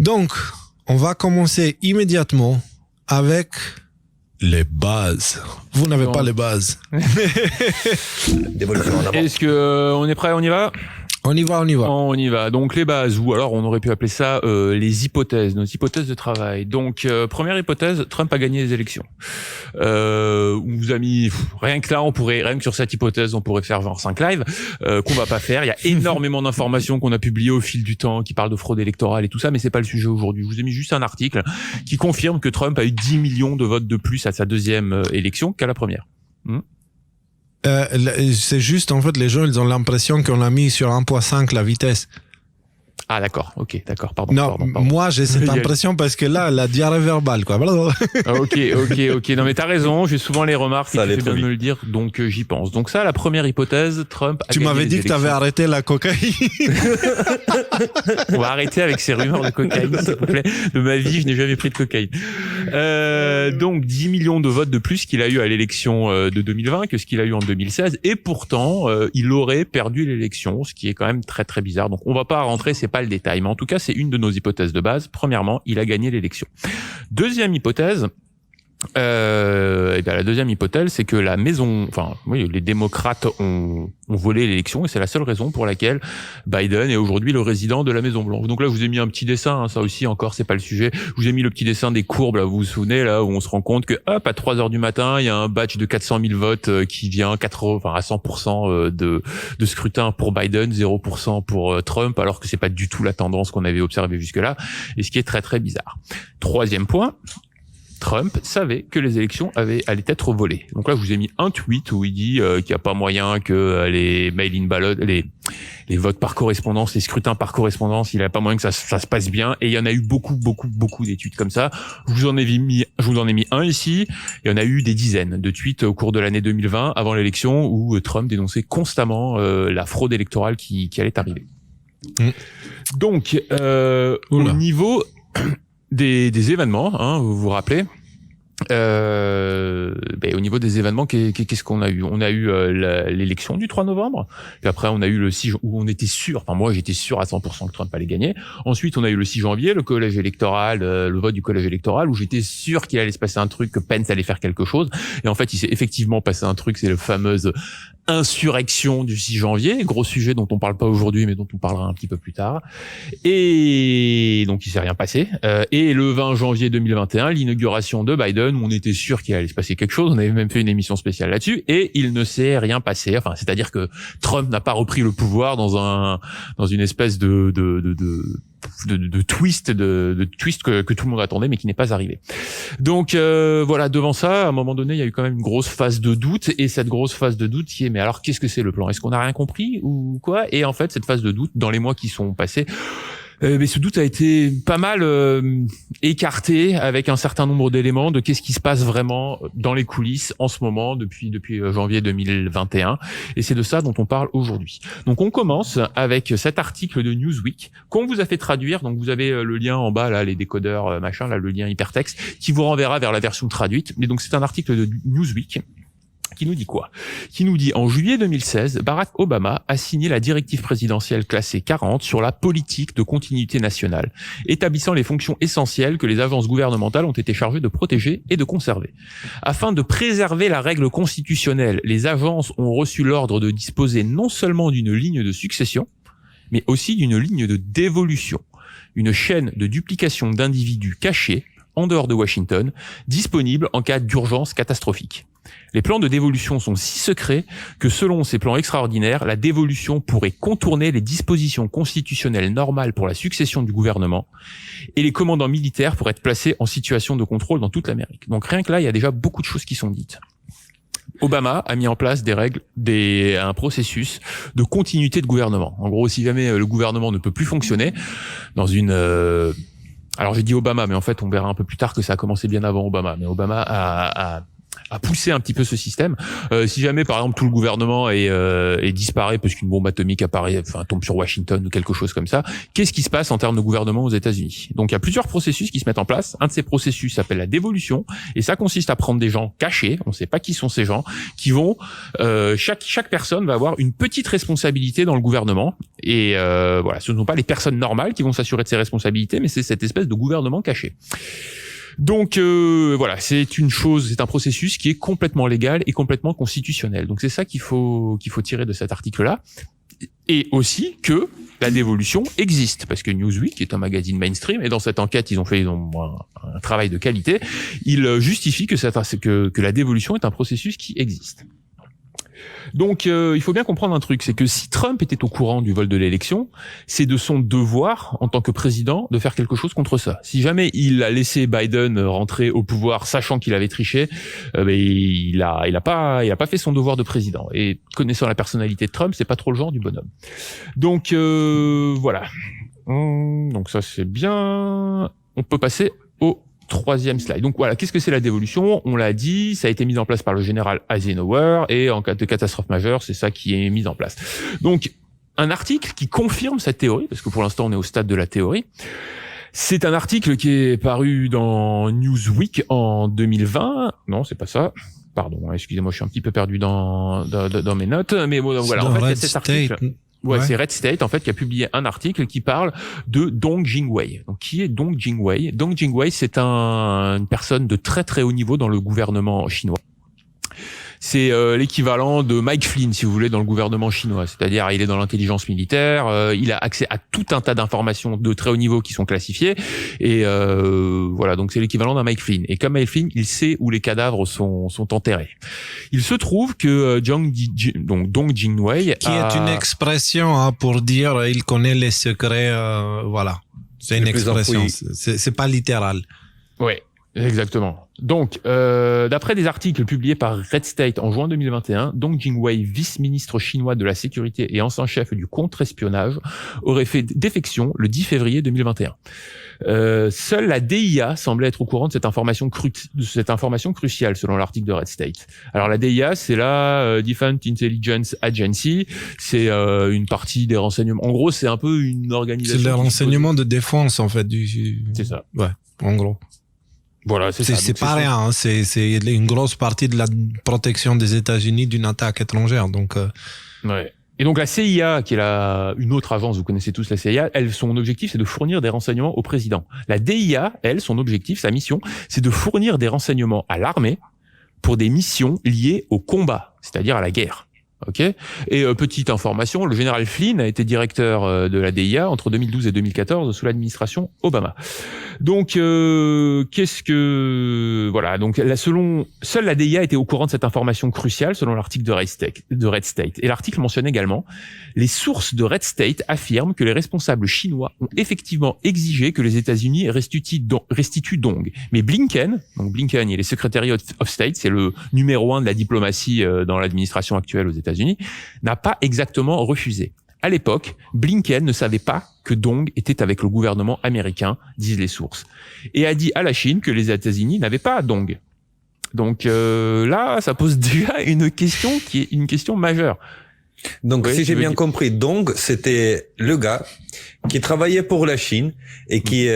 Donc, on va commencer immédiatement avec les bases. Vous n'avez pas les bases. Dévolution en avant. Est-ce que on est prêt, on y va ? On y va. On y va. Donc les bases, ou alors on aurait pu appeler ça les hypothèses, nos hypothèses de travail. Donc première hypothèse, Trump a gagné les élections. On vous a mis rien que là, rien que sur cette hypothèse, on pourrait faire genre 5 lives qu'on va pas faire. Il y a énormément d'informations qu'on a publiées au fil du temps qui parlent de fraude électorale et tout ça, mais c'est pas le sujet aujourd'hui. Je vous ai mis juste un article qui confirme que Trump a eu 10 millions de votes de plus à sa deuxième élection qu'à la première. C'est juste, en fait, les gens, ils ont l'impression qu'on a mis sur 1.5 la vitesse. Ah d'accord, ok, d'accord, pardon. Non, pardon. moi j'ai cette impression parce que là, la diarrhée verbale, quoi. Ah, ok. Non mais t'as raison, j'ai souvent les remarques, Ça et tu allait fais trop bien de vite. me le dire, donc j'y pense. Donc ça, la première hypothèse, Trump a Tu gagné m'avais les dit que t'avais élections. arrêté la cocaïne. On va arrêter avec ces rumeurs de cocaïne, s'il vous plaît. De ma vie, je n'ai jamais pris de cocaïne. Donc 10 millions de votes de plus qu'il a eu à l'élection de 2020 que ce qu'il a eu en 2016, et pourtant il aurait perdu l'élection, ce qui est quand même très très bizarre. Donc on va pas rentrer, c'est pas le détail, mais en tout cas c'est une de nos hypothèses de base. Premièrement, il a gagné l'élection. Deuxième hypothèse. La deuxième hypothèse, c'est que les démocrates ont volé l'élection, et c'est la seule raison pour laquelle Biden est aujourd'hui le résident de la Maison Blanche. Donc là, je vous ai mis un petit dessin, hein, ça aussi encore, c'est pas le sujet. Je vous ai mis le petit dessin des courbes, là, vous vous souvenez, là, où on se rend compte que, hop, à 3 heures du matin, il y a un batch de 400 000 votes qui vient à 100% de scrutin pour Biden, 0% pour Trump, alors que c'est pas du tout la tendance qu'on avait observée jusque-là, et ce qui est très très bizarre. Troisième point, Trump savait que les élections allaient être volées. Donc là, je vous ai mis un tweet où il dit qu'il n'y a pas moyen que les mail-in ballot, les votes par correspondance, les scrutins par correspondance, il n'y a pas moyen que ça se passe bien. Et il y en a eu beaucoup d'études comme ça. Je vous en ai mis un ici. Il y en a eu des dizaines de tweets au cours de l'année 2020, avant l'élection, où Trump dénonçait constamment la fraude électorale qui allait arriver. Donc, au niveau des événements, hein, vous vous rappelez, au niveau des événements, qu'est-ce qu'on a eu ? On a eu l'élection du 3 novembre, puis après on a eu le 6 où on était sûr, enfin moi j'étais sûr à 100% que Trump allait gagner. Ensuite on a eu le 6 janvier, le collège électoral, le vote du collège électoral, où j'étais sûr qu'il allait se passer un truc, que Pence allait faire quelque chose, et en fait il s'est effectivement passé un truc, c'est le fameuse insurrection du 6 janvier, gros sujet dont on parle pas aujourd'hui mais dont on parlera un petit peu plus tard. Et donc il s'est rien passé. Et le 20 janvier 2021, l'inauguration de Biden, où on était sûr qu'il allait se passer quelque chose, on avait même fait une émission spéciale là-dessus, et il ne s'est rien passé. Enfin, c'est-à-dire que Trump n'a pas repris le pouvoir dans une espèce de twist que tout le monde attendait mais qui n'est pas arrivé. Donc voilà, devant ça, à un moment donné, il y a eu quand même une grosse phase de doute, et cette grosse phase de doute qui est, mais alors qu'est-ce que c'est le plan ? Est-ce qu'on n'a rien compris ou quoi ? Et en fait, cette phase de doute, dans les mois qui sont passés, mais ce doute a été pas mal écarté avec un certain nombre d'éléments de qu'est-ce qui se passe vraiment dans les coulisses en ce moment depuis janvier 2021, et c'est de ça dont on parle aujourd'hui. Donc on commence avec cet article de Newsweek qu'on vous a fait traduire. Donc vous avez le lien en bas là, les décodeurs machin là, le lien hypertexte qui vous renverra vers la version traduite. Mais donc c'est un article de Newsweek qui nous dit quoi ? Qui nous dit, en juillet 2016, Barack Obama a signé la directive présidentielle classée 40 sur la politique de continuité nationale, établissant les fonctions essentielles que les agences gouvernementales ont été chargées de protéger et de conserver. Afin de préserver la règle constitutionnelle, les agences ont reçu l'ordre de disposer non seulement d'une ligne de succession, mais aussi d'une ligne de dévolution, une chaîne de duplication d'individus cachés, en dehors de Washington, disponible en cas d'urgence catastrophique. Les plans de dévolution sont si secrets que selon ces plans extraordinaires, la dévolution pourrait contourner les dispositions constitutionnelles normales pour la succession du gouvernement, et les commandants militaires pourraient être placés en situation de contrôle dans toute l'Amérique. Donc rien que là, il y a déjà beaucoup de choses qui sont dites. Obama a mis en place des règles, un processus de continuité de gouvernement. En gros, si jamais le gouvernement ne peut plus fonctionner dans une... Alors j'ai dit Obama, mais en fait on verra un peu plus tard que ça a commencé bien avant Obama. Mais Obama a à pousser un petit peu ce système. Si jamais, par exemple, tout le gouvernement est disparaît parce qu'une bombe atomique tombe sur Washington ou quelque chose comme ça, qu'est-ce qui se passe en termes de gouvernement aux États-Unis? Donc, il y a plusieurs processus qui se mettent en place. Un de ces processus s'appelle la dévolution, et ça consiste à prendre des gens cachés, on ne sait pas qui sont ces gens, qui vont chaque personne va avoir une petite responsabilité dans le gouvernement. Et voilà, ce ne sont pas les personnes normales qui vont s'assurer de ces responsabilités, mais c'est cette espèce de gouvernement caché. Donc voilà, c'est un processus qui est complètement légal et complètement constitutionnel. Donc c'est ça qu'il faut tirer de cet article-là, et aussi que la dévolution existe, parce que Newsweek est un magazine mainstream, et dans cette enquête ils ont fait un travail de qualité. Ils justifient que la dévolution est un processus qui existe. Donc il faut bien comprendre un truc, c'est que si Trump était au courant du vol de l'élection, c'est de son devoir en tant que président de faire quelque chose contre ça. Si jamais il a laissé Biden rentrer au pouvoir sachant qu'il avait triché, il a pas fait son devoir de président. Et connaissant la personnalité de Trump, c'est pas trop le genre du bonhomme. Donc voilà. Donc ça c'est bien. On peut passer au troisième slide. Donc voilà, qu'est-ce que c'est la dévolution? On l'a dit, ça a été mis en place par le général Eisenhower, et en cas de catastrophe majeure, c'est ça qui est mis en place. Donc, un article qui confirme cette théorie, parce que pour l'instant on est au stade de la théorie. C'est un article qui est paru dans Newsweek en 2020. Non, c'est pas ça. Pardon, excusez-moi, je suis un petit peu perdu dans mes notes. Mais bon, voilà, en fait, il y a cet article. Ouais, c'est Red State, en fait, qui a publié un article qui parle de Dong Jingwei. Donc, qui est Dong Jingwei? Dong Jingwei, c'est une personne de très très haut niveau dans le gouvernement chinois. C'est l'équivalent de Mike Flynn, si vous voulez, dans le gouvernement chinois. C'est-à-dire, il est dans l'intelligence militaire, il a accès à tout un tas d'informations de très haut niveau qui sont classifiées. Et voilà, donc c'est l'équivalent d'un Mike Flynn. Et comme Mike Flynn, il sait où les cadavres sont enterrés. Il se trouve que Dong Jingwei qui est une expression pour dire il connaît les secrets. Voilà, c'est une expression. C'est pas littéral. Ouais. Exactement. Donc, d'après des articles publiés par Red State en juin 2021, Dong Jingwei, vice-ministre chinois de la sécurité et ancien chef du contre-espionnage, aurait fait défection le 10 février 2021. Seule la DIA semblait être au courant de cette information cruciale, selon l'article de Red State. Alors la DIA, c'est la Defense Intelligence Agency, c'est une partie des renseignements. En gros, c'est un peu une organisation. C'est le renseignement de défense, en fait. C'est ça. Ouais, en gros. Voilà, c'est ça. C'est pas rien, hein. C'est une grosse partie de la protection des États-Unis d'une attaque étrangère. Donc, ouais. Et donc la CIA, qui est une autre agence, vous connaissez tous la CIA, son objectif, c'est de fournir des renseignements au président. La DIA, son objectif, sa mission, c'est de fournir des renseignements à l'armée pour des missions liées au combat, c'est-à-dire à la guerre. Ok. Et petite information, le général Flynn a été directeur de la DIA entre 2012 et 2014 sous l'administration Obama. Donc voilà, donc seule la DIA était au courant de cette information cruciale selon l'article de Red State. Et l'article mentionne également les sources de Red State affirment que les responsables chinois ont effectivement exigé que les États-Unis restituent Dong. Mais Blinken, il est Secretary of State, c'est le numéro 1 de la diplomatie dans l'administration actuelle aux États-Unis, n'a pas exactement refusé. À l'époque, Blinken ne savait pas que Dong était avec le gouvernement américain, disent les sources, et a dit à la Chine que les États-Unis n'avaient pas Dong. Donc là, ça pose déjà une question qui est une question majeure. Donc, si j'ai bien compris, Dong, c'était le gars qui travaillait pour la Chine et qui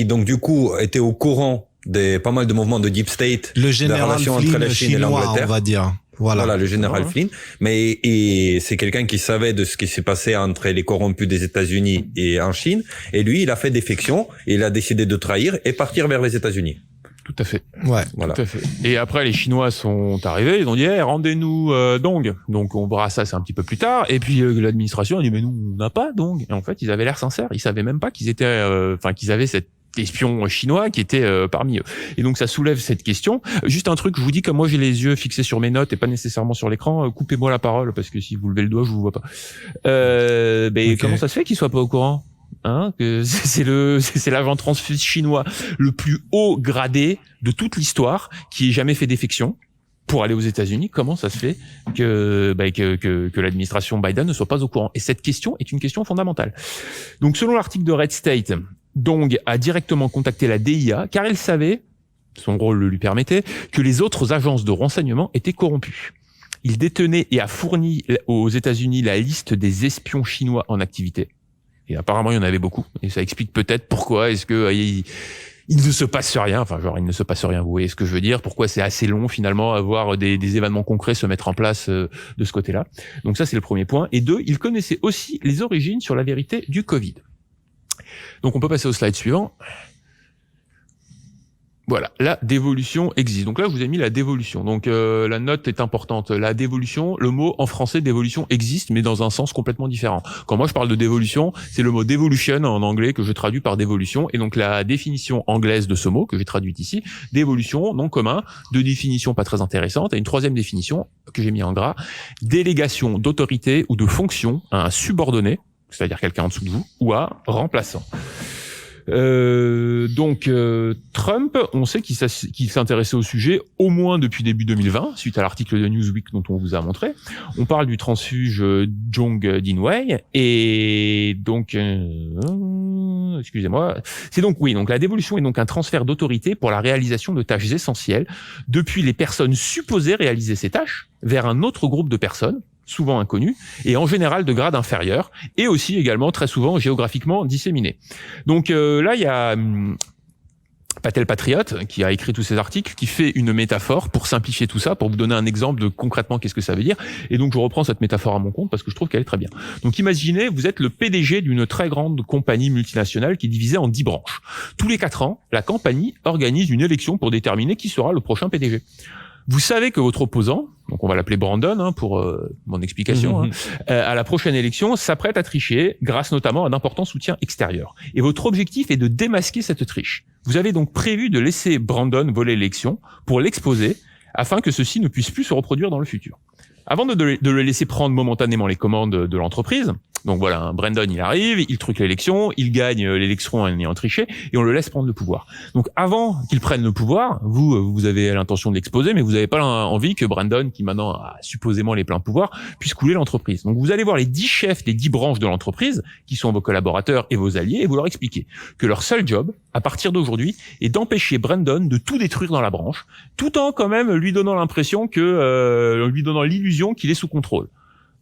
donc du coup était au courant de pas mal de mouvements de Deep State, le général de la relation Flynn entre la Chine chinois, et l'Angleterre. On va dire. Voilà, le général Flynn. Mais c'est quelqu'un qui savait de ce qui s'est passé entre les corrompus des États-Unis et en Chine. Et lui, il a fait défection. Il a décidé de trahir et partir vers les États-Unis. Tout à fait. Ouais, voilà. Tout à fait. Et après, les Chinois sont arrivés, ils ont dit, rendez-nous Dong. Donc, on verra ça, c'est un petit peu plus tard. Et puis, l'administration a dit, mais nous, on n'a pas Dong. Et en fait, ils avaient l'air sincères. Ils savaient même pas qu'ils étaient, qu'ils avaient cet espion chinois qui était parmi eux. Et donc, ça soulève cette question. Juste un truc, je vous dis, comme moi, j'ai les yeux fixés sur mes notes et pas nécessairement sur l'écran, coupez-moi la parole, parce que si vous levez le doigt, je vous vois pas. Okay. Comment ça se fait qu'ils soient pas au courant? Que c'est l'agent transfuse chinois le plus haut gradé de toute l'histoire qui ait jamais fait défection pour aller aux États-Unis. Comment ça se fait que l'administration Biden ne soit pas au courant? Et cette question est une question fondamentale. Donc, selon l'article de Red State, Dong a directement contacté la DIA car elle savait son rôle le lui permettait, que les autres agences de renseignement étaient corrompues. Il détenait et a fourni aux États-Unis la liste des espions chinois en activité. Et apparemment, il y en avait beaucoup. Et ça explique peut-être pourquoi est-ce que il ne se passe rien. Enfin, genre, il ne se passe rien. Vous voyez ce que je veux dire? Pourquoi c'est assez long, finalement, à voir des événements concrets se mettre en place de ce côté-là. Donc ça, c'est le premier point. Et 2, il connaissait aussi les origines sur la vérité du Covid. Donc on peut passer au slide suivant. Voilà, la dévolution existe. Donc là, je vous ai mis la dévolution. Donc la note est importante. La dévolution, le mot en français dévolution existe, mais dans un sens complètement différent. Quand moi je parle de dévolution, c'est le mot devolution en anglais que je traduis par dévolution. Et donc la définition anglaise de ce mot que j'ai traduite ici, dévolution, nom commun, deux définitions pas très intéressantes, et une troisième définition que j'ai mis en gras, délégation d'autorité ou de fonction à un subordonné, c'est-à-dire quelqu'un en dessous de vous, ou à remplaçant. Trump, on sait qu'il s'est intéressé au sujet au moins depuis début 2020, suite à l'article de Newsweek dont on vous a montré. On parle du transfuge Jong Din-Wei, et donc, excusez-moi, donc la dévolution est donc un transfert d'autorité pour la réalisation de tâches essentielles depuis les personnes supposées réaliser ces tâches vers un autre groupe de personnes, souvent inconnus, et en général de grade inférieur, et aussi également très souvent géographiquement disséminés. Donc là, il y a Patel Patriote, qui a écrit tous ces articles, qui fait une métaphore pour simplifier tout ça, pour vous donner un exemple de concrètement qu'est-ce que ça veut dire. Et donc je reprends cette métaphore à mon compte parce que je trouve qu'elle est très bien. Donc imaginez, vous êtes le PDG d'une très grande compagnie multinationale qui est divisée en 10 branches. Tous les 4 ans, la compagnie organise une élection pour déterminer qui sera le prochain PDG. Vous savez que votre opposant, donc on va l'appeler Brandon pour mon explication, à la prochaine élection, s'apprête à tricher grâce notamment à d'importants soutiens extérieurs. Et votre objectif est de démasquer cette triche. Vous avez donc prévu de laisser Brandon voler l'élection pour l'exposer afin que ceci ne puisse plus se reproduire dans le futur. Avant de le laisser prendre momentanément les commandes de l'entreprise, donc voilà, Brandon il arrive, il truque l'élection, il gagne l'élection en ayant triché, et on le laisse prendre le pouvoir. Donc avant qu'il prenne le pouvoir, vous avez l'intention de l'exposer, mais vous n'avez pas envie que Brandon, qui maintenant a supposément les pleins pouvoirs, puisse couler l'entreprise. Donc vous allez voir les 10 chefs des 10 branches de l'entreprise, qui sont vos collaborateurs et vos alliés, et vous leur expliquez que leur seul job, à partir d'aujourd'hui, est d'empêcher Brandon de tout détruire dans la branche, tout en quand même lui donnant l'impression lui donnant l'illusion qu'il est sous contrôle.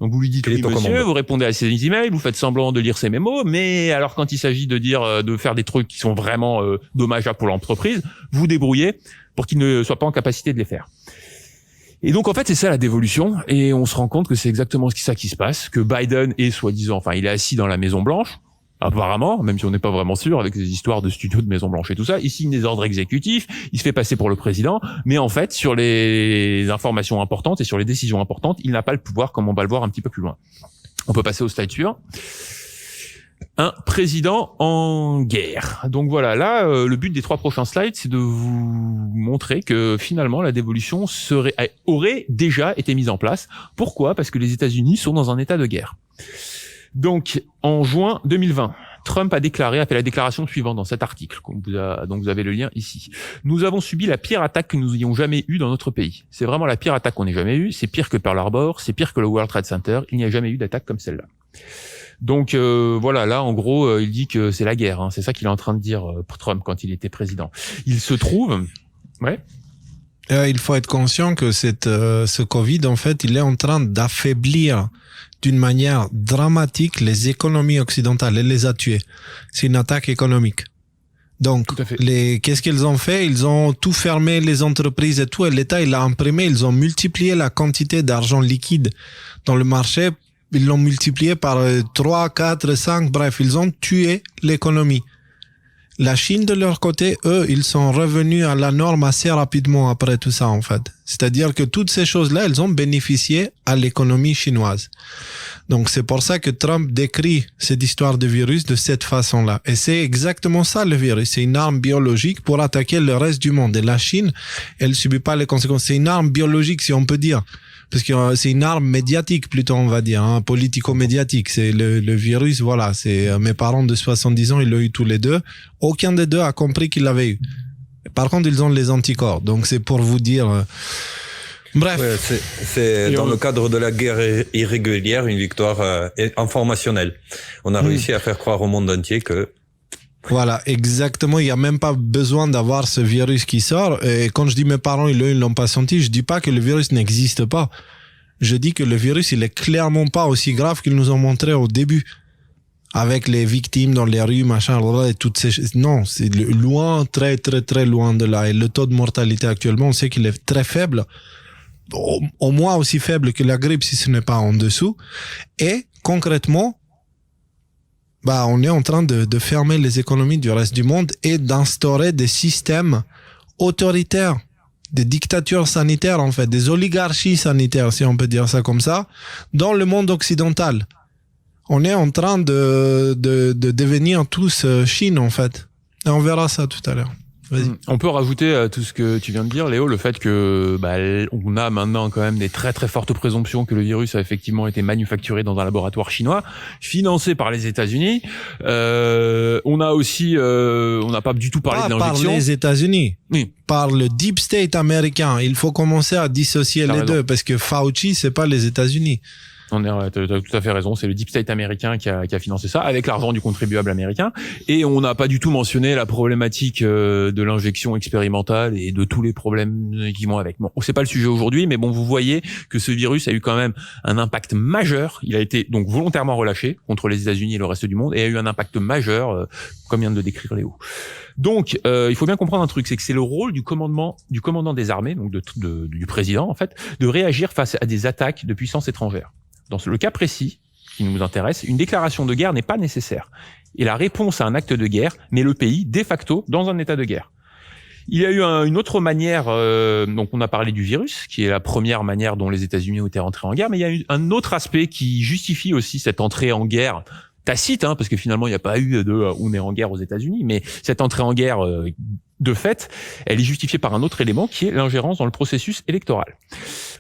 Donc vous lui dites oui monsieur, vous répondez à ses emails, vous faites semblant de lire ses mémos, mais alors quand il s'agit de faire des trucs qui sont vraiment dommageables pour l'entreprise, vous débrouillez pour qu'il ne soit pas en capacité de les faire. Et donc en fait c'est ça la dévolution, et on se rend compte que c'est exactement ça qui se passe, que Biden est soi-disant, il est assis dans la Maison Blanche, apparemment, même si on n'est pas vraiment sûr avec ces histoires de studios de Maison Blanche et tout ça, il signe des ordres exécutifs, il se fait passer pour le président, mais en fait, sur les informations importantes et sur les décisions importantes, il n'a pas le pouvoir, comme on va le voir un petit peu plus loin. On peut passer au slide suivant. Un président en guerre. Donc voilà, là, le but des 3 prochains slides, c'est de vous montrer que finalement, la dévolution aurait déjà été mise en place. Pourquoi? Parce que les États-Unis sont dans un état de guerre. Donc, en juin 2020, Trump a fait la déclaration suivante dans cet article, donc vous avez le lien ici. Nous avons subi la pire attaque que nous ayons jamais eue dans notre pays. C'est vraiment la pire attaque qu'on ait jamais eue. C'est pire que Pearl Harbor, c'est pire que le World Trade Center. Il n'y a jamais eu d'attaque comme celle-là. Donc voilà, là en gros, il dit que c'est la guerre. C'est ça qu'il est en train de dire Trump quand il était président. Il se trouve, il faut être conscient que ce Covid, en fait, il est en train d'affaiblir d'une manière dramatique les économies occidentales. Elle les a tuées. C'est une attaque économique. Donc, qu'est-ce qu'ils ont fait? Ils ont tout fermé, les entreprises et tout, et l'État, il a imprimé, ils ont multiplié la quantité d'argent liquide dans le marché, ils l'ont multiplié par 3, 4, 5, bref, ils ont tué l'économie. La Chine, de leur côté, eux, ils sont revenus à la norme assez rapidement après tout ça, en fait. C'est-à-dire que toutes ces choses-là, elles ont bénéficié à l'économie chinoise. Donc, c'est pour ça que Trump décrit cette histoire de virus de cette façon-là. Et c'est exactement ça, le virus. C'est une arme biologique pour attaquer le reste du monde. Et la Chine, elle subit pas les conséquences. C'est une arme biologique, si on peut dire. Parce que c'est une arme médiatique, plutôt, on va dire, politico-médiatique. C'est le virus, voilà. C'est mes parents de 70 ans, ils l'ont eu tous les deux. Aucun des deux a compris qu'il l'avait eu. Par contre, ils ont les anticorps. Donc, c'est pour vous dire... Bref. Ouais, c'est dans le cadre de la guerre irrégulière, une victoire informationnelle. On a réussi à faire croire au monde entier que Voilà, exactement. Il y a même pas besoin d'avoir ce virus qui sort. Et quand je dis mes parents, ils l'ont pas senti, je dis pas que le virus n'existe pas. Je dis que le virus, il est clairement pas aussi grave qu'ils nous ont montré au début. Avec les victimes dans les rues, machin, et toutes ces choses. Non, c'est loin, très, très, très loin de là. Et le taux de mortalité actuellement, on sait qu'il est très faible. Au moins aussi faible que la grippe, si ce n'est pas en dessous. Et, concrètement, on est en train de fermer les économies du reste du monde et d'instaurer des systèmes autoritaires, des dictatures sanitaires, en fait, des oligarchies sanitaires, si on peut dire ça comme ça, dans le monde occidental. On est en train de devenir tous Chine, en fait. Et on verra ça tout à l'heure. Vas-y. On peut rajouter à tout ce que tu viens de dire, Léo, le fait que on a maintenant quand même des très très fortes présomptions que le virus a effectivement été manufacturé dans un laboratoire chinois, financé par les États-Unis. On a aussi, on n'a pas du tout parlé de l'injection. Par les États-Unis, oui. Par le deep state américain. Il faut commencer à dissocier les deux, parce que Fauci, c'est pas les États-Unis. T'as tout à fait raison, c'est le deep state américain qui a financé ça avec l'argent du contribuable américain, et on n'a pas du tout mentionné la problématique de l'injection expérimentale et de tous les problèmes qui vont avec. Bon, c'est pas le sujet aujourd'hui, mais bon, vous voyez que ce virus a eu quand même un impact majeur. Il a été donc volontairement relâché contre les États-Unis et le reste du monde, et a eu un impact majeur, comme vient de le décrire Léo. Donc, il faut bien comprendre un truc, c'est que c'est le rôle du commandant des armées, donc du président en fait, de réagir face à des attaques de puissances étrangères. Dans le cas précis qui nous intéresse, une déclaration de guerre n'est pas nécessaire. Et la réponse à un acte de guerre met le pays, de facto, dans un état de guerre. Il y a eu une autre manière, donc on a parlé du virus, qui est la première manière dont les États-Unis ont été rentrés en guerre, mais il y a eu un autre aspect qui justifie aussi cette entrée en guerre tacite, parce que finalement il n'y a pas eu on est en guerre aux États-Unis, mais cette entrée en guerre de fait, elle est justifiée par un autre élément qui est l'ingérence dans le processus électoral.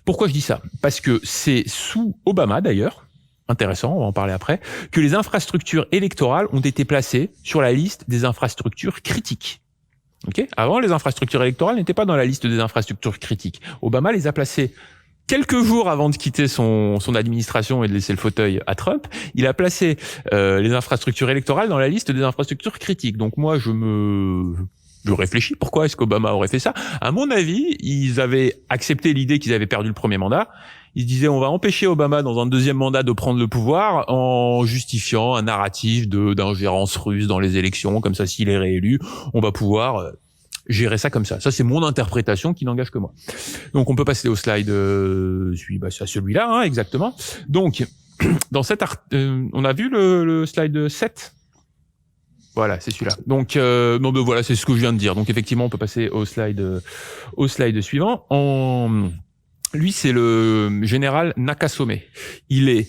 Pourquoi je dis ça ? Parce que c'est sous Obama d'ailleurs, intéressant, on va en parler après, que les infrastructures électorales ont été placées sur la liste des infrastructures critiques. Okay ? Avant, les infrastructures électorales n'étaient pas dans la liste des infrastructures critiques. Obama les a placées quelques jours avant de quitter son administration et de laisser le fauteuil à Trump. Il a placé les infrastructures électorales dans la liste des infrastructures critiques. Donc moi, je réfléchis, pourquoi est-ce qu'Obama aurait fait ça ? À mon avis, ils avaient accepté l'idée qu'ils avaient perdu le premier mandat. Ils se disaient, on va empêcher Obama dans un deuxième mandat de prendre le pouvoir en justifiant un narratif d'ingérence russe dans les élections. Comme ça, s'il est réélu, on va pouvoir gérer ça comme ça. Ça, c'est mon interprétation qui n'engage que moi. Donc, on peut passer au slide c'est à celui-là, exactement. Donc, dans cette on a vu le slide 7 ? Voilà, c'est celui-là. Donc, voilà, c'est ce que je viens de dire. Donc, effectivement, on peut passer au slide suivant. Lui, c'est le général Nakasone. Il est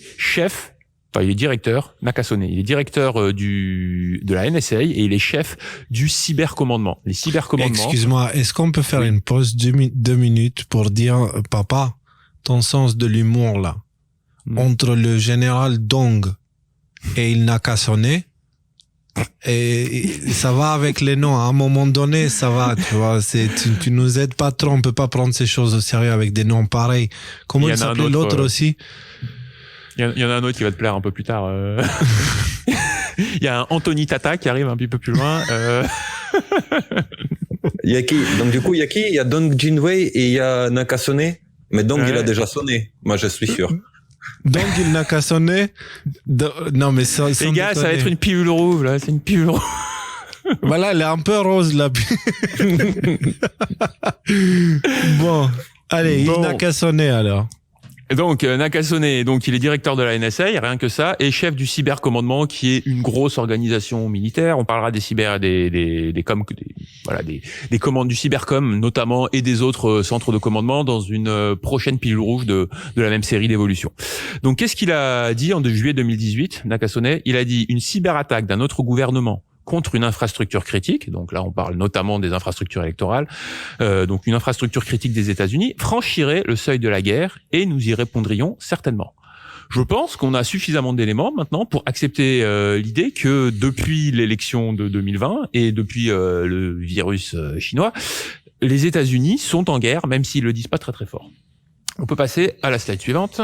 il est directeur, Nakasone. Il est directeur de la NSA et il est chef du cybercommandement. Les cybercommandements. Excuse-moi, est-ce qu'on peut faire une pause 2 minutes pour dire, papa, ton sens de l'humour, là, entre le général Dong et il Nakasone, et ça va avec les noms, à un moment donné ça va, tu vois, tu nous aides pas trop, on peut pas prendre ces choses au sérieux avec des noms pareils. Comment il s'appelle l'autre aussi? Il y en a un autre qui va te plaire un peu plus tard. Il y a un Anthony Tata qui arrive un petit peu plus loin. Il y a qui? Donc du coup, il y a qui? Il y a Dong Jinwei et il y a Nakasone. Mais Dong, il a déjà sonné. Moi, je suis sûr. Donc il n'a qu'à sonner. Non mais ça. Les gars, ça va être une pilule rouge là. C'est une pilule rouge. Voilà, elle est un peu rose là. Bon, allez, il n'a qu'à sonner alors. Donc Nakasone, donc il est directeur de la NSA, rien que ça, et chef du cybercommandement, qui est une grosse organisation militaire. On parlera des commandes du cybercom notamment, et des autres centres de commandement dans une prochaine pilule rouge de la même série d'évolution. Donc qu'est-ce qu'il a dit en juillet 2018, Nakasone? Il a dit: une cyberattaque d'un autre gouvernement contre une infrastructure critique, donc là on parle notamment des infrastructures électorales, donc une infrastructure critique des États-Unis, franchirait le seuil de la guerre et nous y répondrions certainement. Je pense qu'on a suffisamment d'éléments maintenant pour accepter l'idée que depuis l'élection de 2020 et depuis le virus chinois, les États-Unis sont en guerre, même s'ils le disent pas très très fort. On peut passer à la slide suivante.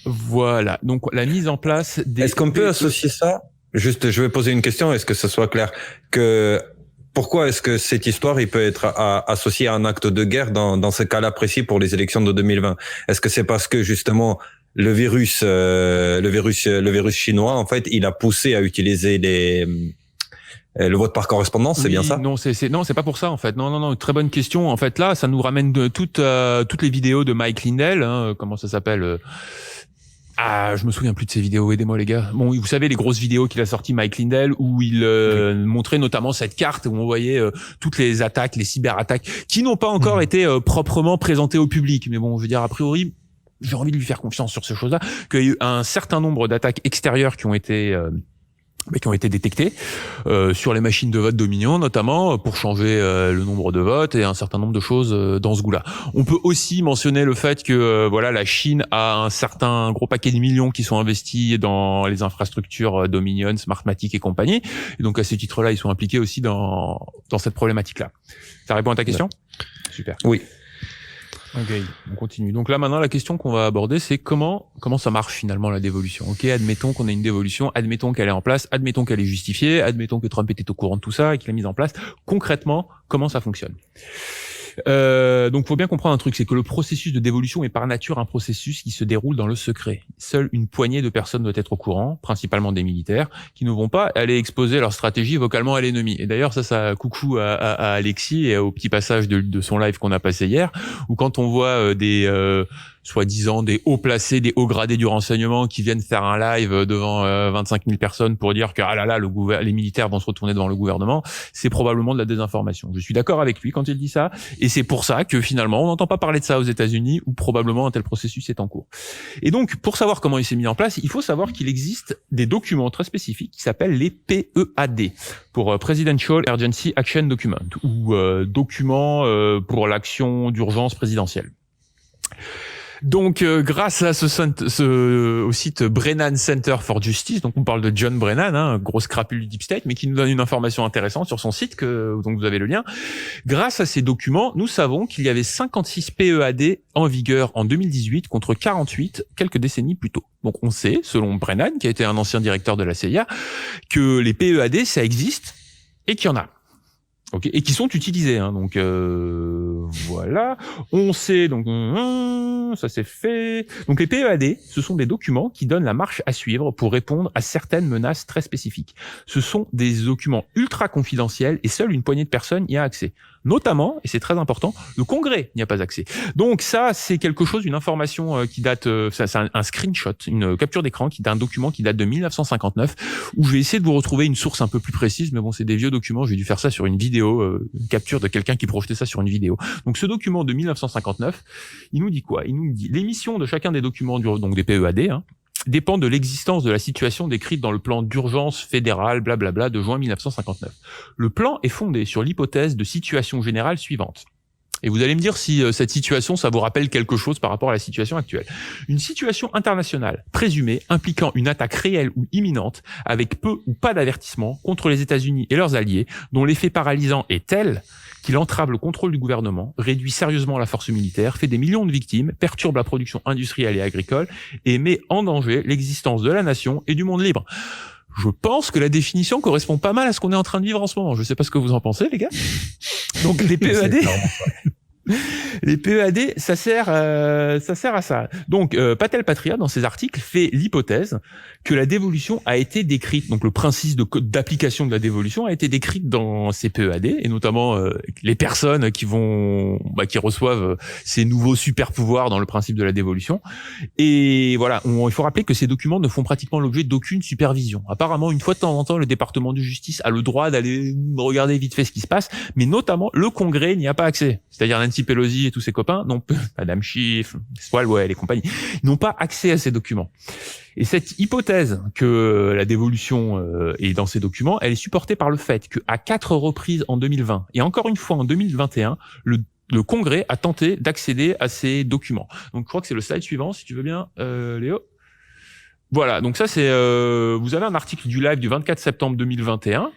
Voilà, donc la mise en place des... Est-ce qu'on peut associer ça Juste, je vais poser une question, est-ce que ce soit clair que pourquoi est-ce que cette histoire il peut être associée à un acte de guerre dans ce cas-là précis pour les élections de 2020? Est-ce que c'est parce que justement le virus chinois en fait il a poussé à utiliser le vote par correspondance, c'est bien ça? Non, c'est pas pour ça en fait. Non, très bonne question. En fait, là, ça nous ramène de toutes les vidéos de Mike Lindell. Comment ça s'appelle je me souviens plus de ces vidéos. Aidez-moi les gars. Bon, vous savez les grosses vidéos qu'il a sorties Mike Lindell où il montrait notamment cette carte où on voyait toutes les attaques, les cyberattaques, qui n'ont pas encore été proprement présentées au public. Mais bon, je veux dire a priori, j'ai envie de lui faire confiance sur ces choses-là. Qu'il y a eu un certain nombre d'attaques extérieures qui ont été détectés sur les machines de vote Dominion notamment pour changer le nombre de votes et un certain nombre de choses dans ce goût-là. On peut aussi mentionner le fait que la Chine a un gros paquet de millions qui sont investis dans les infrastructures Dominion, Smartmatic et compagnie. Et donc à ce titre-là, ils sont impliqués aussi dans cette problématique-là. Ça répond à ta question ? Super. Oui. Ok, on continue. Donc là maintenant la question qu'on va aborder c'est comment ça marche finalement la dévolution. Ok, admettons qu'on a une dévolution, admettons qu'elle est en place, admettons qu'elle est justifiée, admettons que Trump était au courant de tout ça et qu'il l'a mise en place. Concrètement, comment ça fonctionne ? Donc faut bien comprendre un truc, c'est que le processus de dévolution est par nature un processus qui se déroule dans le secret. Seule une poignée de personnes doit être au courant, principalement des militaires, qui ne vont pas aller exposer leur stratégie vocalement à l'ennemi. Et d'ailleurs ça coucou à Alexis et au petit passage de son live qu'on a passé hier, où quand on voit soi-disant des hauts placés, des hauts gradés du renseignement qui viennent faire un live devant 25 000 personnes pour dire que les militaires vont se retourner devant le gouvernement, c'est probablement de la désinformation. Je suis d'accord avec lui quand il dit ça, et c'est pour ça que finalement on n'entend pas parler de ça aux États-Unis où probablement un tel processus est en cours. Et donc pour savoir comment il s'est mis en place, il faut savoir qu'il existe des documents très spécifiques qui s'appellent les PEAD pour Presidential Emergency Action Document ou documents pour l'action d'urgence présidentielle. Donc, grâce à au site Brennan Center for Justice, donc on parle de John Brennan, grosse crapule du Deep State, mais qui nous donne une information intéressante sur son site, donc vous avez le lien. Grâce à ces documents, nous savons qu'il y avait 56 PEAD en vigueur en 2018 contre 48 quelques décennies plus tôt. Donc on sait, selon Brennan, qui a été un ancien directeur de la CIA, que les PEAD, ça existe et qu'il y en a. Ok, et qui sont utilisés, donc voilà. On sait donc ça c'est fait. Donc les PEAD, ce sont des documents qui donnent la marche à suivre pour répondre à certaines menaces très spécifiques. Ce sont des documents ultra confidentiels et seule une poignée de personnes y a accès. Notamment, et c'est très important, le Congrès n'y a pas accès. Donc ça, c'est quelque chose, une information qui date, c'est un screenshot, une capture d'écran d'un document qui date de 1959, où je vais essayer de vous retrouver une source un peu plus précise, mais bon, c'est des vieux documents, j'ai dû faire ça sur une vidéo, une capture de quelqu'un qui projetait ça sur une vidéo. Donc ce document de 1959, il nous dit quoi ? Il nous dit l'émission de chacun des documents, donc des PEAD, dépend de l'existence de la situation décrite dans le plan d'urgence fédéral blablabla de juin 1959. Le plan est fondé sur l'hypothèse de situation générale suivante. Et vous allez me dire si cette situation, ça vous rappelle quelque chose par rapport à la situation actuelle. Une situation internationale présumée impliquant une attaque réelle ou imminente avec peu ou pas d'avertissement contre les États-Unis et leurs alliés, dont l'effet paralysant est tel qu'il entrave le contrôle du gouvernement, réduit sérieusement la force militaire, fait des millions de victimes, perturbe la production industrielle et agricole et met en danger l'existence de la nation et du monde libre. Je pense que la définition correspond pas mal à ce qu'on est en train de vivre en ce moment. Je sais pas ce que vous en pensez, les gars. Donc les PEAD, les PEAD, ça sert à ça. Donc Patel Patria, dans ses articles, fait l'hypothèse que la dévolution a été décrite, donc le principe d'application de la dévolution a été décrite dans ces PEAD, et notamment les personnes qui reçoivent ces nouveaux super pouvoirs dans le principe de la dévolution. Et voilà, il faut rappeler que ces documents ne font pratiquement l'objet d'aucune supervision. Apparemment, une fois de temps en temps, le département de justice a le droit d'aller regarder vite fait ce qui se passe, mais notamment le Congrès n'y a pas accès. C'est-à-dire Nancy Pelosi et tous ses copains, Madame Schiff, Swalwell et compagnie, n'ont pas accès à ces documents. Et cette hypothèse que la dévolution est dans ces documents, elle est supportée par le fait qu'à 4 reprises en 2020 et encore une fois en 2021, le Congrès a tenté d'accéder à ces documents. Donc je crois que c'est le slide suivant, si tu veux bien, Léo. Voilà, donc ça c'est, vous avez un article du live du 24 septembre 2021.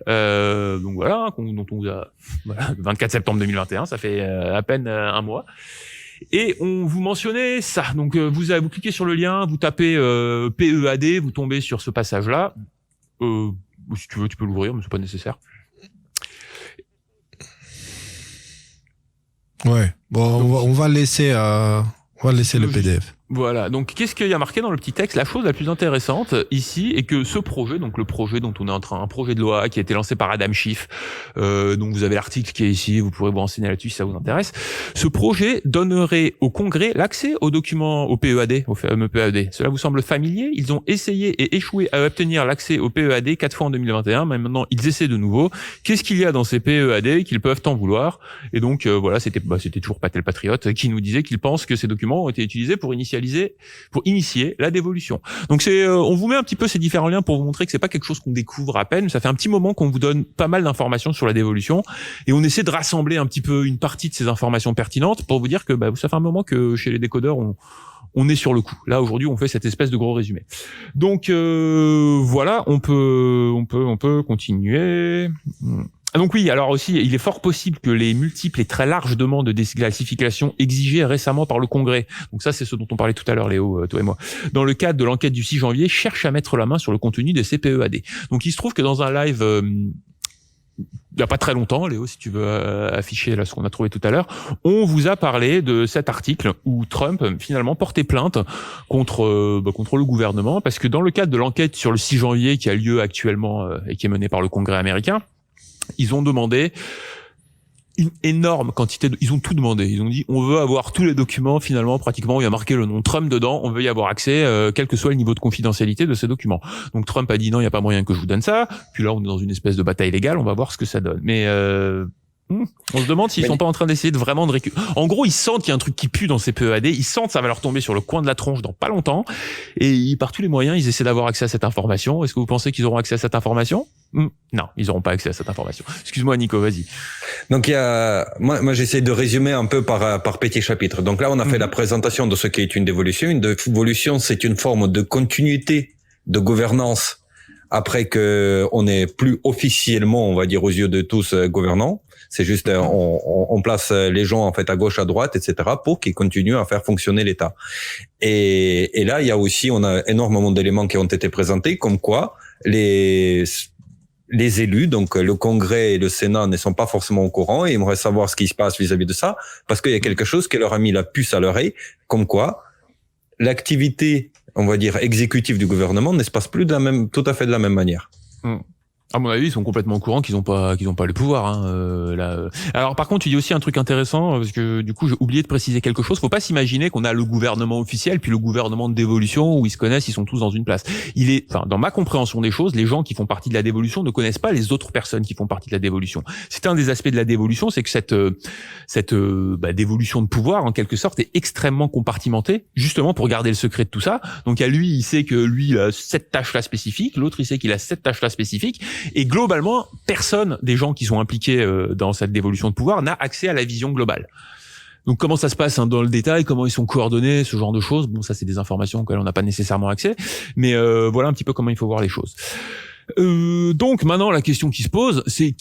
Donc voilà, dont on vous a, 24 septembre 2021, ça fait à peine un mois. Et on vous mentionnait ça. Donc vous cliquez sur le lien, vous tapez PEAD, vous tombez sur ce passage-là. Si tu veux, tu peux l'ouvrir, mais c'est pas nécessaire. Ouais. Bon, on va laisser le PDF. Voilà. Donc, qu'est-ce qu'il y a marqué dans le petit texte? La chose la plus intéressante ici est que ce projet, donc le projet dont on est en train, un projet de loi qui a été lancé par Adam Schiff, donc vous avez l'article qui est ici, vous pourrez vous renseigner là-dessus si ça vous intéresse. Ce projet donnerait au Congrès l'accès aux documents, au PEAD, au fameux PEAD. Cela vous semble familier? Ils ont essayé et échoué à obtenir l'accès au PEAD 4 fois en 2021, mais maintenant ils essaient de nouveau. Qu'est-ce qu'il y a dans ces PEAD qu'ils peuvent en vouloir? Et donc voilà, c'était toujours Patel Patriote qui nous disait qu'il pense que ces documents ont été utilisés pour initier la dévolution. Donc on vous met un petit peu ces différents liens pour vous montrer que c'est pas quelque chose qu'on découvre à peine. Ça fait un petit moment qu'on vous donne pas mal d'informations sur la dévolution et on essaie de rassembler un petit peu une partie de ces informations pertinentes pour vous dire que ça fait un moment que chez les décodeurs on est sur le coup. Là aujourd'hui on fait cette espèce de gros résumé. Donc voilà, on peut continuer. Donc oui, alors aussi, il est fort possible que les multiples et très larges demandes de déclassification exigées récemment par le Congrès, donc ça c'est ce dont on parlait tout à l'heure Léo, toi et moi, dans le cadre de l'enquête du 6 janvier, cherchent à mettre la main sur le contenu des CPEAD. Donc il se trouve que dans un live, il y a pas très longtemps, Léo, si tu veux afficher là ce qu'on a trouvé tout à l'heure, on vous a parlé de cet article où Trump finalement portait plainte contre le gouvernement, parce que dans le cadre de l'enquête sur le 6 janvier qui a lieu actuellement et qui est menée par le Congrès américain, ils ont demandé une énorme quantité ils ont tout demandé. Ils ont dit, on veut avoir tous les documents, finalement, pratiquement, où il y a marqué le nom Trump dedans, on veut y avoir accès, quel que soit le niveau de confidentialité de ces documents. Donc Trump a dit non, il n'y a pas moyen que je vous donne ça. Puis là, on est dans une espèce de bataille légale, on va voir ce que ça donne. Mais on se demande s'ils sont pas en train d'essayer de vraiment de récupérer. En gros, ils sentent qu'il y a un truc qui pue dans ces PEAD, ils sentent que ça va leur tomber sur le coin de la tronche dans pas longtemps, et par tous les moyens, ils essaient d'avoir accès à cette information. Est-ce que vous pensez qu'ils auront accès à cette information? Non, ils n'auront pas accès à cette information. Excuse-moi, Nico, vas-y. Donc moi j'essaie de résumer un peu par petit chapitre. Donc là, on a fait la présentation de ce qu'est une dévolution. Une dévolution, c'est une forme de continuité de gouvernance après que on n'est plus officiellement, on va dire aux yeux de tous, gouvernants. C'est juste on place les gens en fait à gauche, à droite, etc. pour qu'ils continuent à faire fonctionner l'État. Et là, il y a aussi, on a énormément d'éléments qui ont été présentés, comme quoi les élus, donc le Congrès et le Sénat ne sont pas forcément au courant et aimeraient savoir ce qui se passe vis-à-vis de ça, parce qu'il y a quelque chose qui leur a mis la puce à l'oreille, comme quoi l'activité, on va dire, exécutive du gouvernement ne se passe plus tout à fait de la même manière. À mon avis, ils sont complètement au courant qu'ils ont pas le pouvoir. Là. Alors par contre, tu dis aussi un truc intéressant, parce que du coup, j'ai oublié de préciser quelque chose. Faut pas s'imaginer qu'on a le gouvernement officiel puis le gouvernement de dévolution où ils se connaissent, ils sont tous dans une place. Dans ma compréhension des choses, les gens qui font partie de la dévolution ne connaissent pas les autres personnes qui font partie de la dévolution. C'est un des aspects de la dévolution, c'est que cette dévolution de pouvoir, en quelque sorte, est extrêmement compartimentée, justement pour garder le secret de tout ça. Donc à lui, il sait que lui il a cette tâche-là spécifique, l'autre il sait qu'il a cette tâche-là spécifique. Et globalement, personne des gens qui sont impliqués dans cette dévolution de pouvoir n'a accès à la vision globale. Donc comment ça se passe dans le détail, comment ils sont coordonnés, ce genre de choses. Bon, ça c'est des informations auxquelles on n'a pas nécessairement accès, mais voilà un petit peu comment il faut voir les choses. Donc maintenant la question qui se pose, c'est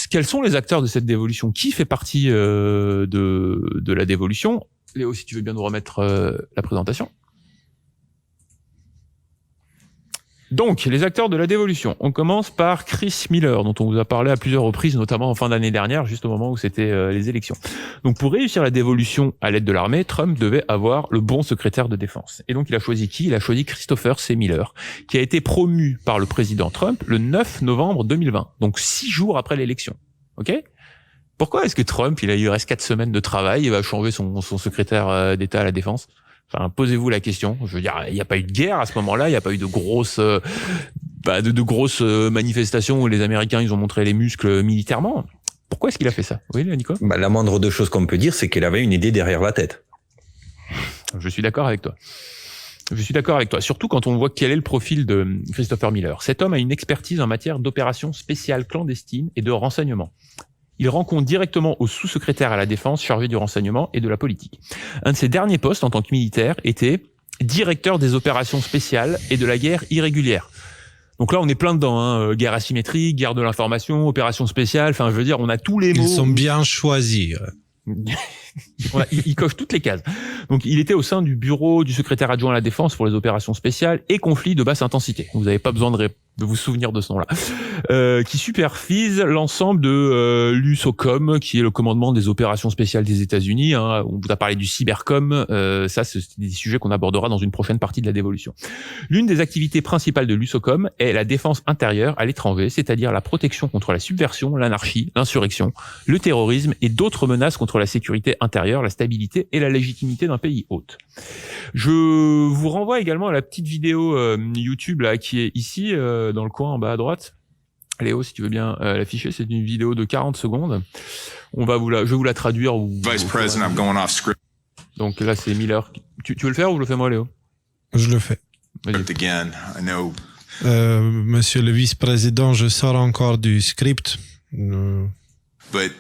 quels sont les acteurs de cette dévolution? Qui fait partie de la dévolution? Léo, si tu veux bien nous remettre la présentation. Donc, les acteurs de la dévolution. On commence par Chris Miller, dont on vous a parlé à plusieurs reprises, notamment en fin d'année dernière, juste au moment où c'était les élections. Donc, pour réussir la dévolution à l'aide de l'armée, Trump devait avoir le bon secrétaire de défense. Et donc, il a choisi qui? Il a choisi Christopher C. Miller, qui a été promu par le président Trump le 9 novembre 2020. Donc, 6 jours après l'élection. OK? Pourquoi est-ce que Trump, il reste 4 semaines de travail et va changer son secrétaire d'État à la défense? Enfin, posez-vous la question. Je veux dire, il n'y a pas eu de guerre à ce moment-là, il n'y a pas eu de grosses, de grosses manifestations où les Américains ils ont montré les muscles militairement. Pourquoi est-ce qu'il a fait ça? Oui, Nico? La moindre de choses qu'on peut dire, c'est qu'il avait une idée derrière la tête. Je suis d'accord avec toi. Surtout quand on voit quel est le profil de Christopher Miller. Cet homme a une expertise en matière d'opérations spéciales clandestines et de renseignement. Il rend compte directement au sous-secrétaire à la défense chargé du renseignement et de la politique. Un de ses derniers postes en tant que militaire était directeur des opérations spéciales et de la guerre irrégulière. Donc là, on est plein dedans, guerre asymétrique, guerre de l'information, opération spéciale. Enfin, je veux dire, on a tous les mots. Ils sont bien choisis. Il coche toutes les cases. Donc, il était au sein du bureau du secrétaire adjoint à la défense pour les opérations spéciales et conflits de basse intensité. Vous n'avez pas besoin de vous souvenir de ce nom-là, qui supervise l'ensemble de l'USOCOM, qui est le commandement des opérations spéciales des États-Unis. Hein. On vous a parlé du cybercom, ça c'est des sujets qu'on abordera dans une prochaine partie de la dévolution. L'une des activités principales de l'USOCOM est la défense intérieure à l'étranger, c'est-à-dire la protection contre la subversion, l'anarchie, l'insurrection, le terrorisme et d'autres menaces contre la sécurité intérieure, la stabilité et la légitimité d'un pays hôte. Je vous renvoie également à la petite vidéo YouTube là qui est ici dans le coin en bas à droite. Léo, si tu veux bien l'afficher, c'est une vidéo de 40 secondes. Je vais vous la traduire. Vice President, I'm going off script. Donc là, c'est Miller. Tu veux le faire ou je le fais moi, Léo? Je le fais. Again, I know. Monsieur le vice-président, je sors encore du script. But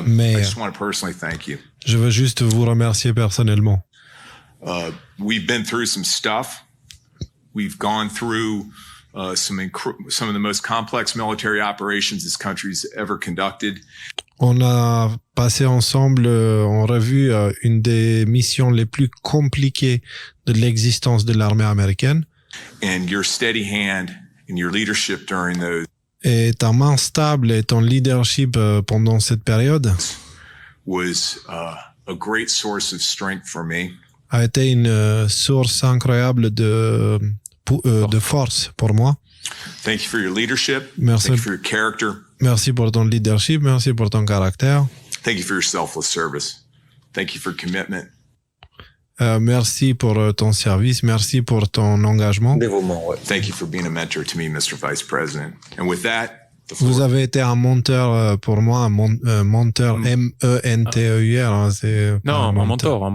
Mais I just want to personally thank you. Je veux juste vous remercier personnellement. We've been through some stuff. We've gone through some of the most complex military operations this country's ever conducted. On a passé ensemble en revue une des missions les plus compliquées de l'existence de l'armée américaine. And your steady hand and your leadership during those Et ta main stable et ton leadership pendant cette période was a great source of strength for me. A été une source incroyable de force pour moi. Thank you for your leadership. Merci. Thank you for your character. Merci pour ton leadership, merci pour ton caractère. Thank you for your selfless service. Thank you for commitment. Merci pour ton service, merci pour ton engagement. Dévouement, ouais. Thank you for being a mentor to me, Mr. Vice President. And with that, the floor. Vous avez été un menteur pour moi, un menteur M-E-N-T-E-U-R. Hein, c'est Non, un mentor.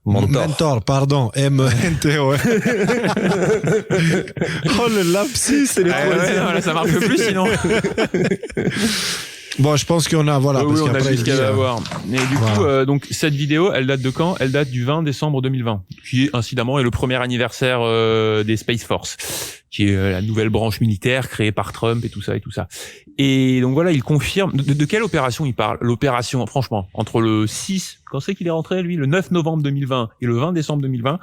Mentor, pardon, M-E-N-T-O-R. Oh, le lapsus, c'est les non, là, ça marche plus sinon. Bon, je pense qu'on a, voilà, Oui, parce on a qu'après, jusqu'à avoir. Et du Voilà. coup, donc cette vidéo, elle date de quand? Elle date du 20 décembre 2020, qui incidemment est le premier anniversaire des Space Force, qui est la nouvelle branche militaire créée par Trump et tout ça et tout ça. Et donc voilà, il confirme. De quelle opération il parle? L'opération, franchement, entre le 6, quand c'est qu'il est rentré lui, le 9 novembre 2020 et le 20 décembre 2020,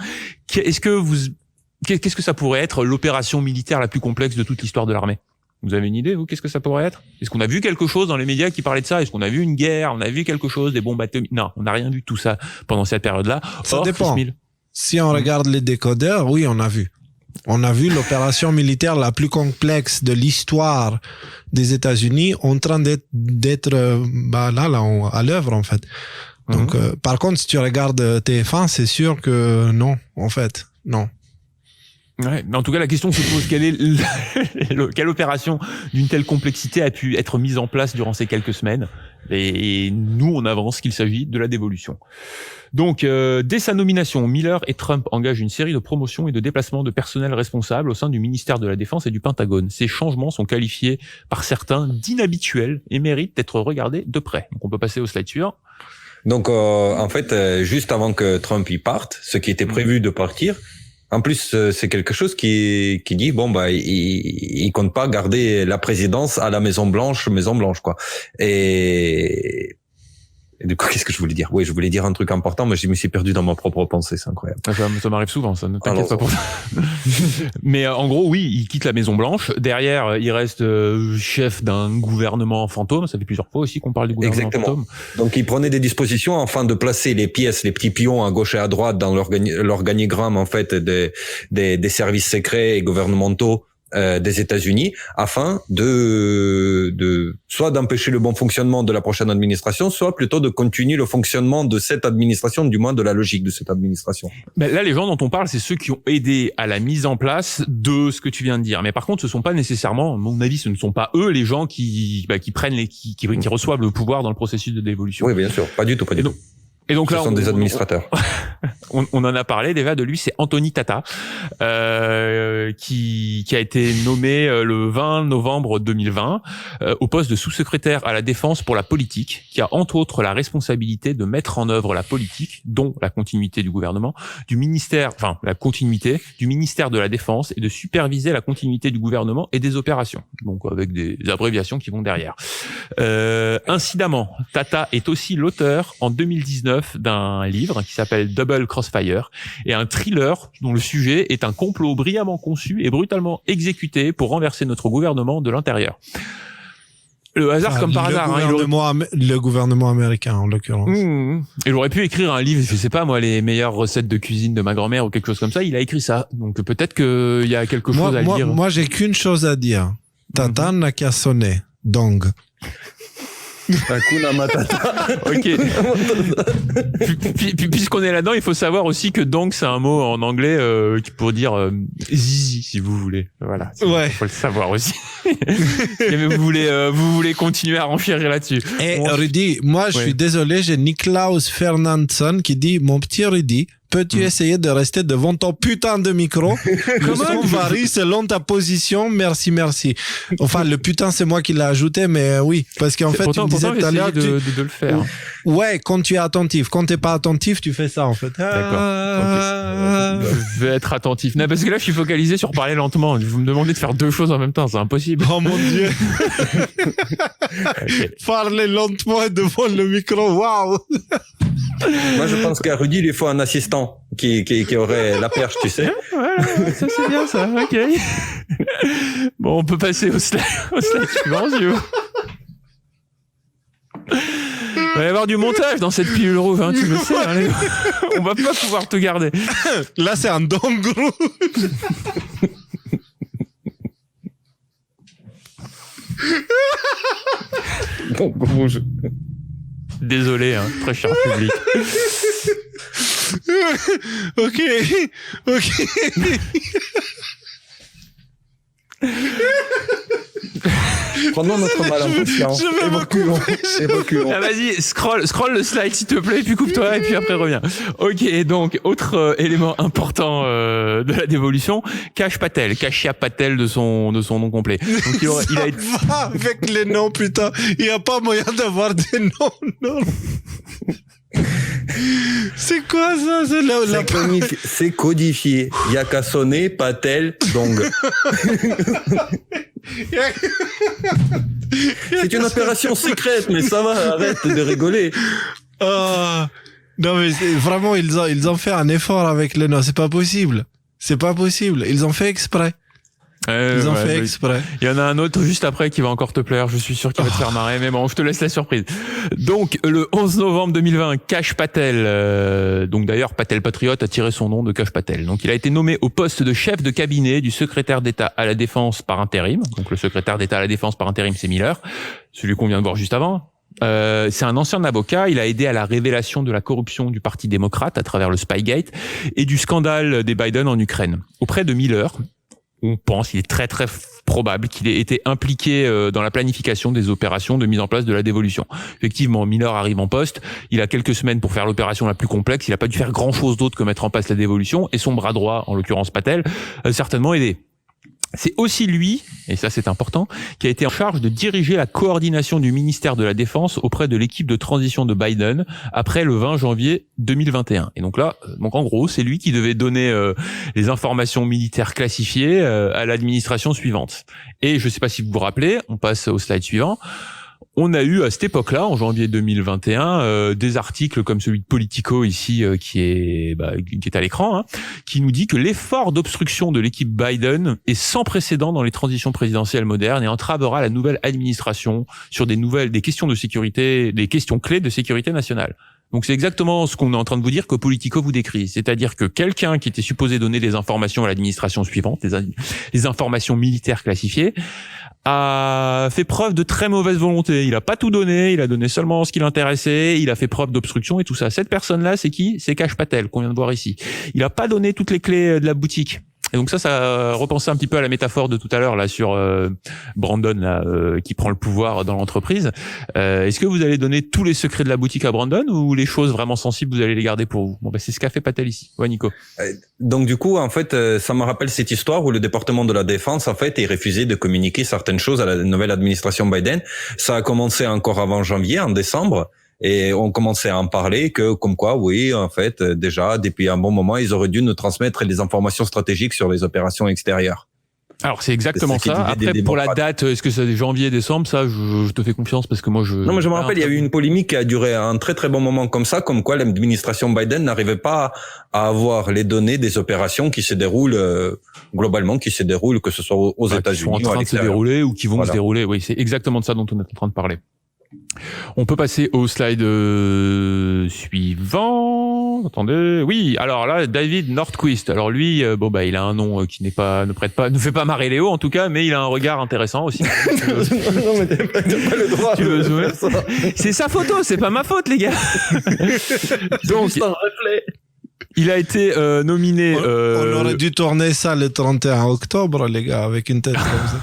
qu'est-ce que ça pourrait être l'opération militaire la plus complexe de toute l'histoire de l'armée? Vous avez une idée, vous, qu'est-ce que ça pourrait être? Est-ce qu'on a vu quelque chose dans les médias qui parlait de ça? Est-ce qu'on a vu une guerre? On a vu quelque chose, des bombes atomiques? Non, on n'a rien vu de tout ça pendant cette période-là. Ça Or, dépend. Chris Mill. Si on regarde les décodeurs, oui, on a vu. On a vu l'opération militaire la plus complexe de l'histoire des États-Unis en train d'être là, à l'œuvre, en fait. Donc, par contre, si tu regardes TF1, c'est sûr que non, en fait, non. Ouais, mais en tout cas, la question se pose, quelle opération d'une telle complexité a pu être mise en place durant ces quelques semaines? Et nous, on avance qu'il s'agit de la dévolution. Donc, dès sa nomination, Miller et Trump engagent une série de promotions et de déplacements de personnel responsables au sein du ministère de la Défense et du Pentagone. Ces changements sont qualifiés par certains d'inhabituels et méritent d'être regardés de près. Donc, on peut passer au slide suivant. Donc, en fait, juste avant que Trump y parte, ce qui était prévu de partir, en plus, c'est quelque chose qui dit il compte pas garder la présidence à la Maison Blanche, quoi. Et du coup, qu'est-ce que je voulais dire? Oui, je voulais dire un truc important, mais je me suis perdu dans ma propre pensée, c'est incroyable. Ça m'arrive souvent, ça, ne t'inquiète pas pour ça. Mais en gros, oui, il quitte la Maison Blanche. Derrière, il reste chef d'un gouvernement fantôme. Ça fait plusieurs fois aussi qu'on parle du gouvernement fantôme. Donc, il prenait des dispositions afin de placer les pièces, les petits pions à gauche et à droite dans l'organigramme, en fait, des services secrets et gouvernementaux des États-Unis, afin de soit d'empêcher le bon fonctionnement de la prochaine administration, soit plutôt de continuer le fonctionnement de cette administration, du moins de la logique de cette administration. Ben là, les gens dont on parle, c'est ceux qui ont aidé à la mise en place de ce que tu viens de dire. Mais par contre, ce sont pas nécessairement, à mon avis, ce ne sont pas eux les gens qui prennent qui reçoivent le pouvoir dans le processus de dévolution. Oui, bien sûr, pas du tout. Et donc ce là, sont des administrateurs. On en a parlé déjà de lui, c'est Anthony Tata, qui a été nommé le 20 novembre 2020 au poste de sous-secrétaire à la Défense pour la politique, qui a entre autres la responsabilité de mettre en œuvre la politique, dont la continuité du gouvernement, la continuité du ministère de la Défense et de superviser la continuité du gouvernement et des opérations. Donc avec des abréviations qui vont derrière. Incidemment, Tata est aussi l'auteur en 2019 2019 d'un livre qui s'appelle Double Crossfire et un thriller dont le sujet est un complot brillamment conçu et brutalement exécuté pour renverser notre gouvernement de l'intérieur. Le hasard comme par hasard. Le gouvernement américain, en l'occurrence. Il aurait pu écrire un livre, je sais pas moi, les meilleures recettes de cuisine de ma grand-mère ou quelque chose comme ça. Il a écrit ça. Donc peut-être qu'il y a quelque chose à dire. Moi, j'ai qu'une chose à dire. Tata n'a qu'à sonner. Dong. Hakuna Matata. Ok. Puisqu'on est là-dedans, il faut savoir aussi que dong, c'est un mot en anglais pour dire zizi, si vous voulez. Voilà. Ouais. Faut le savoir aussi. Mais vous voulez continuer à renchérir là-dessus. Et Rudy, moi, je suis désolé, j'ai Niklaus Fernandsson qui dit, mon petit Rudy, peux-tu essayer de rester devant ton putain de micro? Le son varie selon ta position. Merci. Enfin, le putain, c'est moi qui l'ai ajouté, mais oui. Parce qu'en fait, tu me disais tout à l'heure de le faire. Ouais, quand tu es attentif. Quand t'es pas attentif, tu fais ça, en fait. D'accord. Je vais être attentif. Non, parce que là, je suis focalisé sur parler lentement. Vous me demandez de faire deux choses en même temps, c'est impossible. Oh mon Dieu. Okay. Parler lentement devant le micro, waouh. Moi, je pense qu'à Rudy, il faut un assistant qui aurait la perche, tu sais. Voilà, ça c'est bien ça, ok. Bon, on peut passer au slide suivant, si vous. Il va y avoir du montage dans cette pilule rouge, hein, tu le sais. Hein, on va pas pouvoir te garder. Là, c'est un dongru. Donc, rouge. Désolé, hein, très cher public. Ok. Prenons notre mal en patience. Évacuons. Ah, vas-y, scroll le slide s'il te plaît, puis coupe-toi et puis après reviens. Ok, donc autre élément important de la dévolution, Kash Patel, Kashia Patel de son nom complet. Donc il a été... Va avec les noms, putain. Il y a pas moyen d'avoir des noms. Non. C'est quoi ça? C'est codifié. Il y a qu'à sonner, Patel, Dong. C'est une opération secrète, mais ça va, arrête de rigoler. Non mais vraiment, ils ont fait un effort avec les noms. C'est pas possible. Ils ont fait exprès. Ils ont fait exprès. Il y en a un autre juste après qui va encore te plaire. Je suis sûr qu'il va te faire marrer, mais bon, je te laisse la surprise. Donc, le 11 novembre 2020, Kash Patel, donc d'ailleurs, Patel Patriote a tiré son nom de Kash Patel. Donc, il a été nommé au poste de chef de cabinet du secrétaire d'État à la Défense par intérim. Donc, le secrétaire d'État à la Défense par intérim, c'est Miller, celui qu'on vient de voir juste avant. C'est un ancien avocat, il a aidé à la révélation de la corruption du Parti démocrate à travers le Spygate et du scandale des Biden en Ukraine. Auprès de Miller, on pense, il est très très probable qu'il ait été impliqué dans la planification des opérations de mise en place de la dévolution. Effectivement, Miller arrive en poste, il a quelques semaines pour faire l'opération la plus complexe, il n'a pas dû faire grand chose d'autre que mettre en place la dévolution, et son bras droit, en l'occurrence Patel, a certainement aidé. C'est aussi lui, et ça c'est important, qui a été en charge de diriger la coordination du ministère de la Défense auprès de l'équipe de transition de Biden après le 20 janvier 2021. Et donc là, en gros, c'est lui qui devait donner les informations militaires classifiées à l'administration suivante. Et je ne sais pas si vous vous rappelez, on passe au slide suivant. On a eu à cette époque-là, en janvier 2021, des articles comme celui de Politico ici, qui est à l'écran, hein, qui nous dit que l'effort d'obstruction de l'équipe Biden est sans précédent dans les transitions présidentielles modernes et entravera la nouvelle administration sur des questions de sécurité, des questions clés de sécurité nationale. Donc c'est exactement ce qu'on est en train de vous dire que Politico vous décrit. C'est-à-dire que quelqu'un qui était supposé donner des informations à l'administration suivante, des informations militaires classifiées, a fait preuve de très mauvaise volonté. Il a pas tout donné, il a donné seulement ce qui l'intéressait, il a fait preuve d'obstruction et tout ça. Cette personne-là, c'est qui? C'est Kash Patel, qu'on vient de voir ici. Il a pas donné toutes les clés de la boutique. Et donc ça repensait un petit peu à la métaphore de tout à l'heure là sur Brandon là qui prend le pouvoir dans l'entreprise. Est-ce que vous allez donner tous les secrets de la boutique à Brandon ou les choses vraiment sensibles vous allez les garder pour vous? Bon c'est ce qu'a fait Patel ici. Ouais Nico. Donc du coup en fait ça me rappelle cette histoire où le département de la défense en fait est refusé de communiquer certaines choses à la nouvelle administration Biden. Ça a commencé encore avant janvier, en décembre. Et on commençait à en parler que, comme quoi, oui, en fait, déjà, depuis un bon moment, ils auraient dû nous transmettre les informations stratégiques sur les opérations extérieures. Alors c'est exactement ça. Après pour la date, est-ce que c'est janvier, décembre, ça je te fais confiance parce que moi je... Non mais je me rappelle, il y a eu une polémique qui a duré un très très bon moment comme ça, comme quoi l'administration Biden n'arrivait pas à avoir les données des opérations qui se déroulent globalement, que ce soit aux États-Unis qui sont en train de se dérouler ou qui vont se dérouler. Oui, c'est exactement de ça dont on est en train de parler. On peut passer au slide suivant. Attendez. Oui, alors là, David Nordquist. Alors lui, il a un nom qui ne fait pas marrer Léo en tout cas, mais il a un regard intéressant aussi. Non, mais t'as pas le droit. Tu veux zoomer ? C'est sa photo, c'est pas ma faute, les gars. Donc, c'est un reflet. Il a été nominé. On aurait dû tourner ça le 31 octobre, les gars, avec une tête comme ça.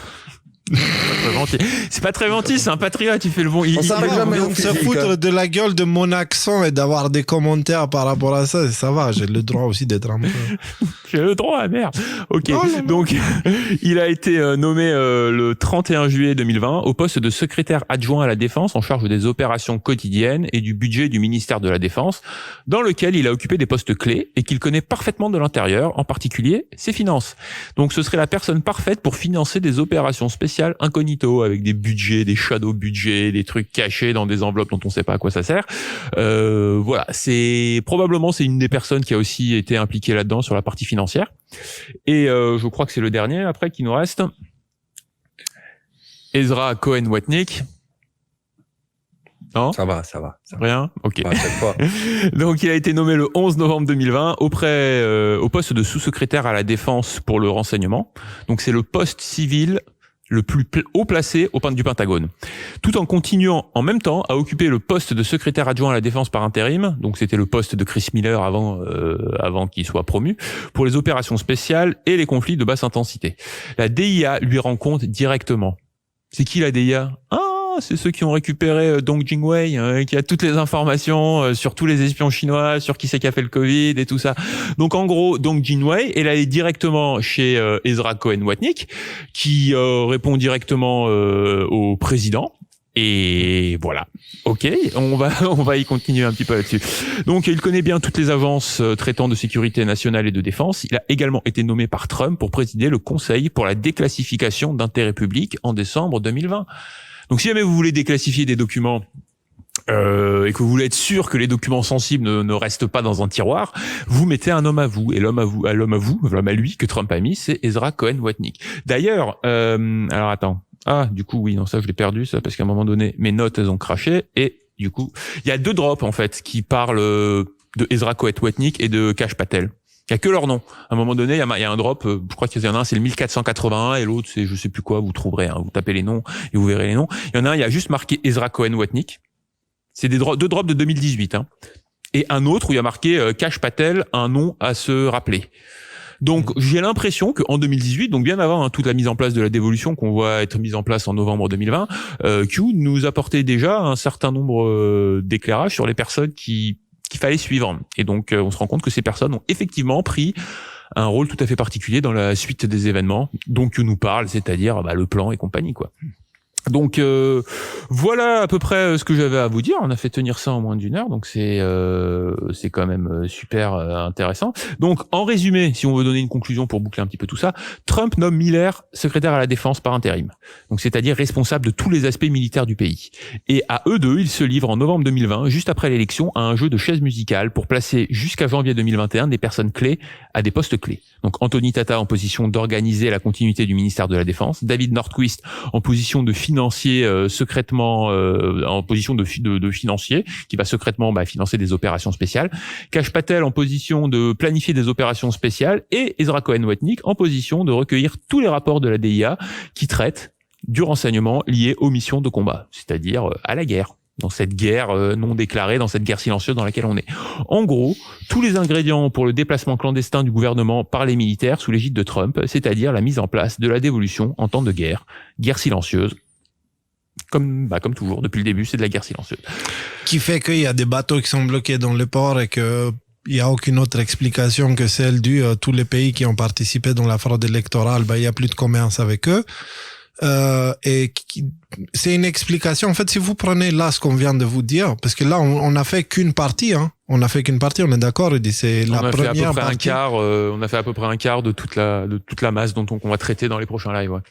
C'est pas très gentil, c'est un patriote, il fait le bon. On vient de se foutre de la gueule de mon accent et d'avoir des commentaires par rapport à ça. Ça va, j'ai le droit aussi d'être un peu. J'ai le droit, merde. Ok. Donc, il a été nommé le 31 juillet 2020 au poste de secrétaire adjoint à la Défense en charge des opérations quotidiennes et du budget du ministère de la Défense, dans lequel il a occupé des postes clés et qu'il connaît parfaitement de l'intérieur, en particulier ses finances. Donc, ce serait la personne parfaite pour financer des opérations spéciales incognito avec des budgets, des shadow budgets, des trucs cachés dans des enveloppes dont on sait pas à quoi ça sert. Voilà, c'est une des personnes qui a aussi été impliquée là-dedans sur la partie financière. Et je crois que c'est le dernier après qui nous reste. Ezra Cohen-Watnick. Non ? Ça va. Rien ? Ok. À chaque fois. Donc, il a été nommé le 11 novembre 2020 au poste de sous-secrétaire à la Défense pour le renseignement. Donc, c'est le poste civil le plus haut placé du Pentagone, tout en continuant en même temps à occuper le poste de secrétaire adjoint à la Défense par intérim, donc c'était le poste de Chris Miller avant qu'il soit promu, pour les opérations spéciales et les conflits de basse intensité. La DIA lui rend compte directement. C'est qui la DIA ? C'est ceux qui ont récupéré Dong Jingwei, qui a toutes les informations sur tous les espions chinois, sur qui c'est qui a fait le Covid et tout ça. Donc en gros, Dong Jingwei est allé directement chez Ezra Cohen-Watnick, qui répond directement au président. Et voilà. Ok, on va y continuer un petit peu là-dessus. Donc, il connaît bien toutes les agences traitant de sécurité nationale et de défense. Il a également été nommé par Trump pour présider le Conseil pour la déclassification d'intérêt public en décembre 2020. Donc, si jamais vous voulez déclassifier des documents et que vous voulez être sûr que les documents sensibles ne restent pas dans un tiroir, vous mettez un homme à vous. Et l'homme à lui que Trump a mis, c'est Ezra Cohen-Watnick. D'ailleurs, alors attends. Ah, du coup, oui, non, ça, je l'ai perdu, ça, parce qu'à un moment donné, mes notes, elles ont craché, et du coup, il y a 2 drops, en fait, qui parlent de Ezra Cohen-Watnick et de Kash Patel. Il y a que leur nom. À un moment donné, il y a un drop, je crois qu'il y en a un, c'est le 1481, et l'autre, c'est je sais plus quoi, vous trouverez, vous tapez les noms, et vous verrez les noms. Il y en a un, il y a juste marqué Ezra Cohen-Watnick. C'est 2 drops de 2018, Et un autre où il y a marqué Kash Patel, un nom à se rappeler. Donc, j'ai l'impression qu'en 2018, donc bien avant toute la mise en place de la dévolution qu'on voit être mise en place en novembre 2020, Q nous apportait déjà un certain nombre d'éclairages sur les personnes qu'il fallait suivre. Et donc, on se rend compte que ces personnes ont effectivement pris un rôle tout à fait particulier dans la suite des événements dont Q nous parle, c'est-à-dire le plan et compagnie, quoi. Donc voilà à peu près ce que j'avais à vous dire. On a fait tenir ça en moins d'1 heure, donc c'est quand même super intéressant. Donc en résumé, si on veut donner une conclusion pour boucler un petit peu tout ça, Trump nomme Miller secrétaire à la Défense par intérim, donc c'est-à-dire responsable de tous les aspects militaires du pays. Et à eux deux, ils se livrent en novembre 2020, juste après l'élection, à un jeu de chaises musicales pour placer jusqu'à janvier 2021 des personnes clés à des postes clés. Donc Anthony Tata en position d'organiser la continuité du ministère de la Défense, David Nordquist en position de financier secrètement en position de financier qui va secrètement financer des opérations spéciales, Kash Patel en position de planifier des opérations spéciales et Ezra Cohen-Watnick en position de recueillir tous les rapports de la DIA qui traitent du renseignement lié aux missions de combat, c'est-à-dire à la guerre. Dans cette guerre non déclarée, dans cette guerre silencieuse dans laquelle on est. En gros, tous les ingrédients pour le déplacement clandestin du gouvernement par les militaires sous l'égide de Trump, c'est-à-dire la mise en place de la dévolution en temps de guerre silencieuse. Comme toujours, depuis le début, c'est de la guerre silencieuse. Qui fait qu'il y a des bateaux qui sont bloqués dans le port et que il n'y a aucune autre explication que celle tous les pays qui ont participé dans la fraude électorale, il n'y a plus de commerce avec eux. C'est une explication. En fait, si vous prenez là ce qu'on vient de vous dire, parce que là, on a fait qu'une partie, hein. On a fait qu'une partie, on est d'accord, Rudy, c'est la première partie. On a fait à peu près un quart de toute la masse dont on va traiter dans les prochains lives, ouais.